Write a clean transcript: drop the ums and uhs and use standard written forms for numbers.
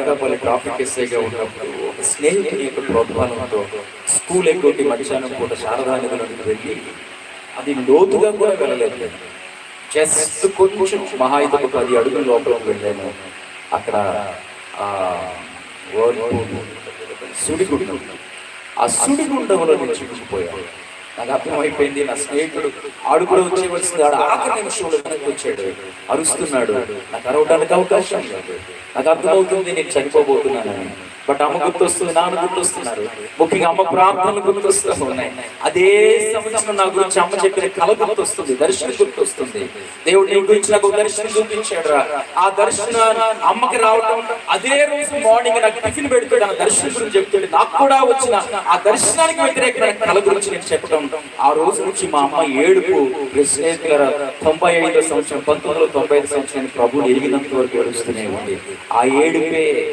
Anakapalli traffic ఎస్ఐగా ఉన్నప్పుడు ఒక స్నేహితుని యొక్క ప్రోత్సాహంతో స్కూల్ ఎగ్గొట్టి మధ్యాహ్నం పూట శారదా నదిలోకి వెళ్ళి, అది లోతుగా కూడా వెళ్ళలేదు, జస్ట్ కొంచెం మహా అయితే ఒక 10 అడుగుల లోపలికి వెళ్ళాను. అక్కడ సుడిగుండ, ఆ సుడిగుండంలో నేను చిక్కుకుపోయాను. నాకు అర్థమైపోయింది, నా స్నేహితుడు ఆడు కూడా వచ్చేవలసింది, ఆడు ఆఖరి నిమిషంలో వెనక్కి వచ్చాడు, అరుస్తున్నాడు. నాకు అరవడానికి అవకాశం లేదు. నాకు అర్థమవుతుంది నేను చనిపోబోతున్నానని. బట్ అమ్మ గుర్తొస్తుంది, నాన్న గుర్తొస్తున్నారు, ముఖ్యంగా అమ్మ ప్రార్థనలు గుర్తొస్తూ ఉన్నాయి. అదే సంవత్సరం నా గురించి అమ్మ చెప్పిన కళ గుర్తొస్తుంది, దర్శనం గుర్తొస్తుంది. దేవుడు నీ గురించి నాకు దర్శనం చూపించాడు రా. ఆ దర్శనం అమ్మకి రావడం, అదే రోజు మార్నింగ్ నాకు టిఫిన్ పెడతాడు, ఆ దర్శనం గురించి చెప్తాడు. నాకు కూడా వచ్చిన ఆ దర్శనానికి వ్యతిరేకమైన కళ గురించి నేను చెప్పడం, ఆ రోజు నుంచి మా అమ్మ ఏడుపు 95వ సంవత్సరం 1995 సంవత్సరానికి ప్రభువుని ఎరిగినంత వరకు ఏడుస్తూనే ఉంది. ఆ ఏడుపే